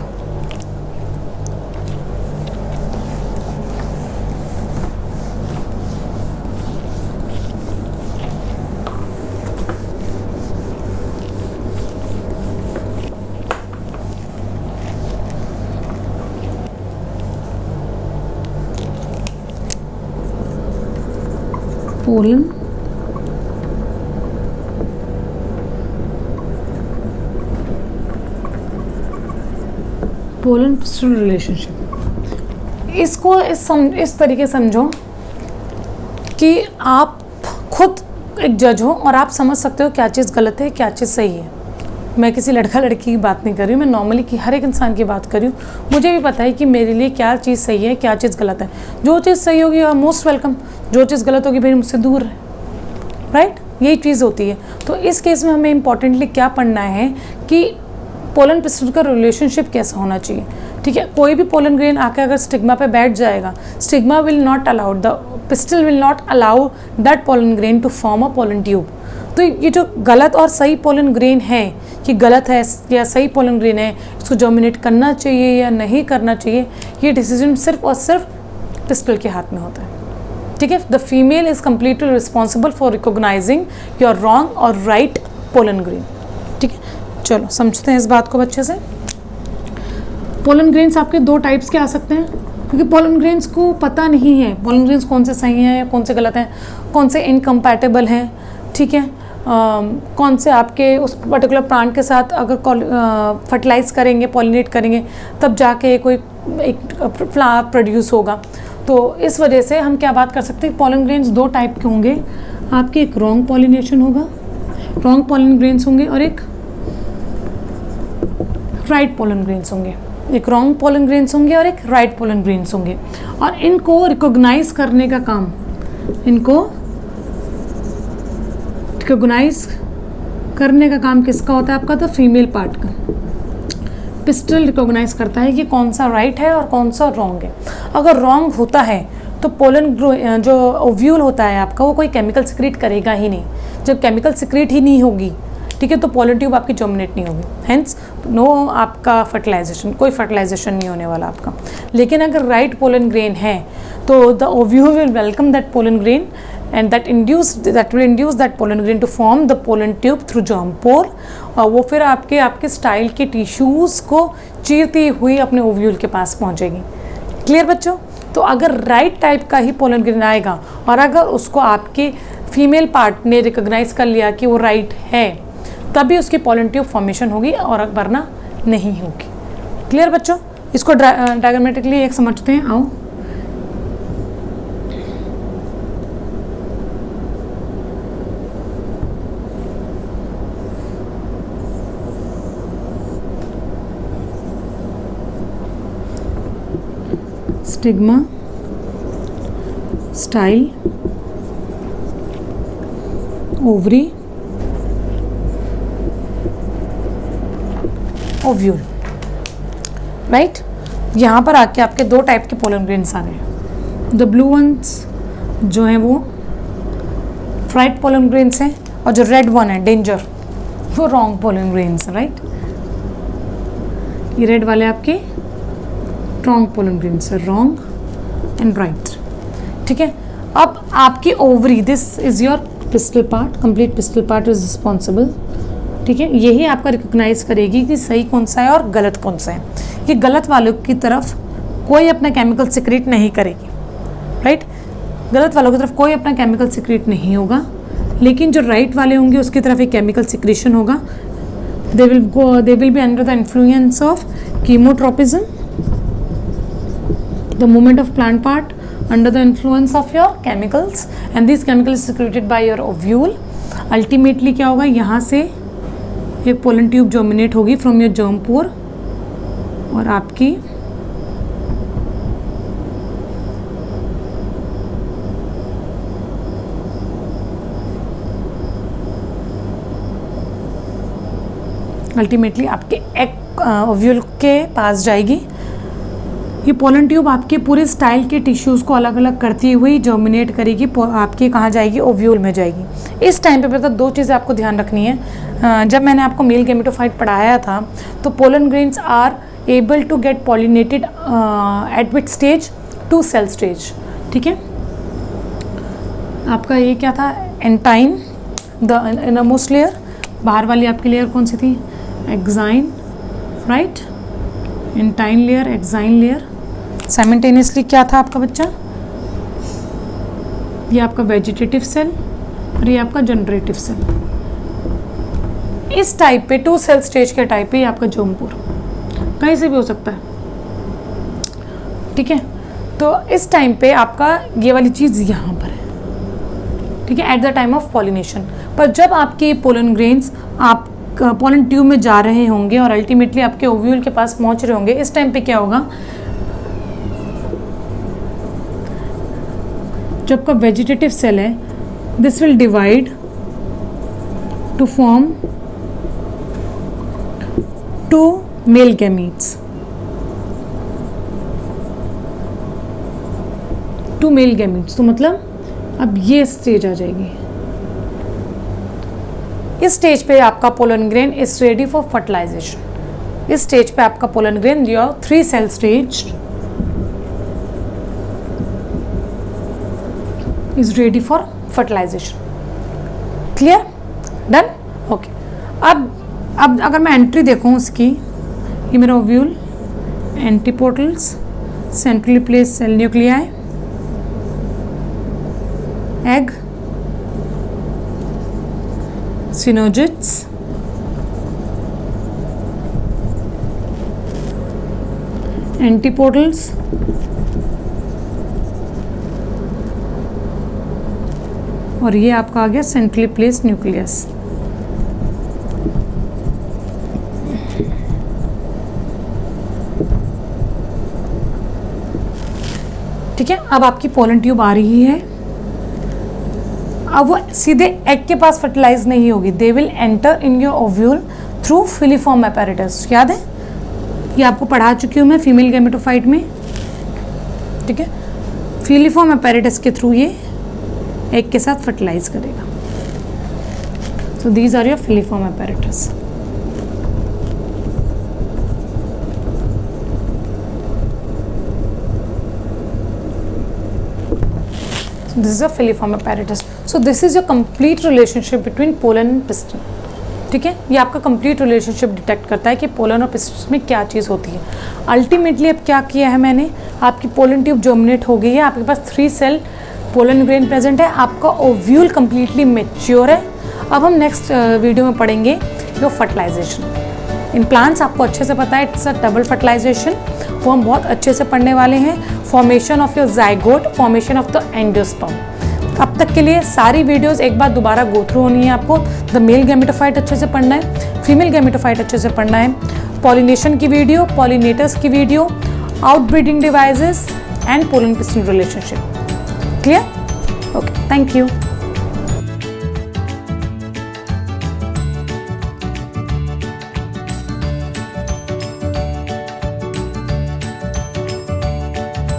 S1: Pollen pistol relationship, इसको इस तरीके समझो कि आप खुद एक जज हो और आप समझ सकते हो क्या चीज़ गलत है, क्या चीज़ सही है। मैं किसी लड़का लड़की की बात नहीं कर रही हूँ, मैं नॉर्मली की हर एक इंसान की बात कर रही हूँ। मुझे भी पता है कि मेरे लिए क्या चीज़ सही है, क्या चीज़ गलत है। जो चीज़ सही होगी मोस्ट वेलकम, जो चीज़ गलत होगी भाई मुझसे दूर है। राइट, यही चीज़ होती है। तो इस केस में हमें इंपॉर्टेंटली क्या पढ़ना है कि पोलन पिस्टल का रिलेशनशिप कैसा होना चाहिए। ठीक है, कोई भी पोलन ग्रेन आके अगर स्टिग्मा पे बैठ जाएगा, stigma will not allow, the pistil will not allow that pollen grain to form a pollen tube. तो ये जो गलत और सही पोलन ग्रेन है, कि गलत है या सही पोलन ग्रेन है, इसको जर्मिनेट करना चाहिए या नहीं करना चाहिए, ये डिसीजन सिर्फ और सिर्फ पिस्टल के हाथ में होता है। ठीक है, the female is completely responsible for recognising your wrong और राइट पोलन ग्रेन। ठीक है, चलो समझते हैं इस बात को अच्छे से। पोलन ग्रेन्स आपके दो टाइप्स के आ सकते हैं, क्योंकि पोलन ग्रेन्स को पता नहीं है पोलन ग्रेन्स कौन से सही हैं या कौन से गलत हैं, कौन से इनकम्पैटिबल हैं। ठीक है, कौन से आपके उस पर्टिकुलर प्लांट के साथ अगर फर्टिलाइज करेंगे, पॉलिनेट करेंगे, तब जाके कोई एक फ्लावर प्रोड्यूस होगा। तो इस वजह से हम क्या बात कर सकते हैं, पोलन ग्रेन्स दो टाइप के होंगे आपके, एक रॉन्ग पॉलिनेशन होगा, रॉन्ग पोलन ग्रेन्स होंगे, और एक राइट पोलन ग्रेन्स होंगे। एक रॉन्ग पोलन ग्रेन्स होंगे और एक राइट पोलन ग्रेन्स होंगे। और इनको रिकॉग्नाइज करने का काम, इनको रिकॉग्नाइज करने का काम किसका होता है, आपका तो फीमेल पार्ट का। पिस्टल रिकॉग्नाइज करता है कि कौन सा राइट है और कौन सा रॉन्ग है। अगर रॉन्ग होता है तो पोलन जो ओव्यूल होता है आपका, वो कोई केमिकल सिक्रीट करेगा ही नहीं। जब केमिकल सिक्रीट ही नहीं होगी, ठीक है, तो पोलन ट्यूब आपकी जर्मिनेट नहीं होगी, हेंस नो आपका फर्टिलाइजेशन, कोई फर्टिलाइजेशन नहीं होने वाला आपका। लेकिन अगर राइट पोलन ग्रेन है तो the ovule will welcome that pollen grain and that will induce that pollen grain to form the pollen tube through germ pore, और वो फिर आपके स्टाइल के टिश्यूज़ को चीरती हुई अपने ओव्यूल के पास पहुंचेगी। क्लियर बच्चों? तो अगर राइट टाइप का ही पोलन ग्रेन आएगा और अगर उसको आपके फीमेल पार्ट ने रिकॉग्नाइज कर लिया कि वो राइट है, तभी उसकी पोलन ट्यूब फॉर्मेशन होगी और वरना नहीं होगी। क्लियर बच्चों? इसको डायग्रामेटिकली एक समझते हैं, आओ। Stigma, style, ovary, ovule, right. यहाँ पर आके आपके दो टाइप के पोलन ग्रेन्स आ रहे हैं। द ब्लू वंस जो हैं वो राइट पोलन ग्रेन्स हैं, और जो रेड वन है डेंजर, वो रॉन्ग पोलन ग्रेन्स हैं, राइट। ये रेड वाले आपके रॉन्ग पोलन ग्रेन्स है, रॉन्ग एंड राइट। ठीक है, अब आपकी ovary, this is your pistol part, complete pistol part is responsible. ठीक है, यही आपका रिकॉग्नाइज करेगी कि सही कौन सा है और गलत कौन सा है। ये गलत वालों की तरफ कोई अपना केमिकल सिक्रीट नहीं करेगी, राइट। गलत वालों की तरफ कोई अपना केमिकल सिक्रीट नहीं होगा, लेकिन जो राइट वाले होंगे उसकी तरफ एक केमिकल सिक्रीशन होगा। They will be under the influence of chemotropism, the movement of plant part under the influence of your chemicals, and these chemicals secreted by your ovule. Ultimately क्या होगा, यहाँ से एक पोलन ट्यूब जर्मिनेट होगी from your germ पोर, और आपकी ultimately आपके ovule के पास जाएगी। ये पोलन ट्यूब आपके पूरे स्टाइल के टिश्यूज़ को अलग अलग करती हुई जर्मिनेट करेगी, आपके कहाँ जाएगी, ओव्यूल में जाएगी। इस टाइम पे पता दो चीज़ें आपको ध्यान रखनी है। जब मैंने आपको मेल गेमेटोफाइट पढ़ाया था तो pollen grains are able to get pollinated at which stage, two cell stage. ठीक है, आपका ये क्या था, एंटाइन, द इनरमोस्ट लेयर, बाहर वाली आपकी लेयर कौन सी थी, exine, right. एंटाइन layer, exine layer, simultaneously क्या था आपका बच्चा, ये आपका वेजिटेटिव सेल और ये आपका जनरेटिव सेल। इस टाइप पे, टू सेल स्टेज के टाइप पे आपका जर्मपोर कहीं से भी हो सकता है। ठीक है, तो इस टाइम पे आपका ये वाली चीज़ यहाँ पर है। ठीक है, at the time of pollination. पर जब आपके पोलन ग्रेन्स आप पोलन ट्यूब में जा रहे होंगे और अल्टीमेटली आपके ओव्यूल के पास पहुंच रहे होंगे, इस टाइम पे क्या होगा, जब का वेजिटेटिव सेल है, this will divide to form 2 male gametes. 2 male gametes, तो मतलब अब ये स्टेज आ जाएगी। इस स्टेज पे आपका pollen grain is ready for fertilisation. इस स्टेज पे आपका pollen grain your 3 cell stage is ready for fertilisation. Clear? Done? Okay. अब अगर मैं एंट्री देखूँ उसकी, ये मेरा ovule, antipodals, centrally placed cell nuclei, egg, synergids, antipodals, और ये आपका आ गया सेंट्रली प्लेस न्यूक्लियस। ठीक है, अब आपकी पोलन ट्यूब आ रही है। अब वो सीधे एग के पास फर्टिलाइज नहीं होगी, they will enter in your ovule through filiform apparatus. याद है, ये आपको पढ़ा चुकी हूँ मैं फीमेल गैमेटोफाइट में। ठीक है, फिलीफॉर्म एपेरेटस के थ्रू ये एग के साथ फर्टिलाइज करेगा। So these are your filiform apparatus. This is a filiform apparatus. So this is your complete relationship between pollen and piston. ठीक है, ये आपका complete relationship डिटेक्ट करता है कि पोलन और पिस्टन में क्या चीज़ होती है। अल्टीमेटली अब क्या किया है मैंने, आपकी पोलन ट्यूब जर्मिनेट हो गई है, आपके पास 3 सेल पोलन ग्रेन प्रेजेंट है, आपका ओव्यूल कम्प्लीटली मेच्योर है। अब हम नेक्स्ट वीडियो में पढ़ेंगे योर फर्टिलाइजेशन। इन प्लांट्स आपको अच्छे से पता है, इट्स अ डबल फर्टिलाइजेशन, वो हम बहुत अच्छे से पढ़ने वाले हैं। Formation of your zygote, formation of the endosperm. अब तक के लिए सारी वीडियोस एक बार दोबारा गो थ्रू होनी है आपको। द मेल गैमेटोफाइट अच्छे से पढ़ना है, फीमेल गैमेटोफाइट अच्छे से पढ़ना है, पॉलिनेशन की वीडियो, पॉलिनेटर्स की video, outbreeding devices and pollen piston relationship. Clear? Okay, thank you.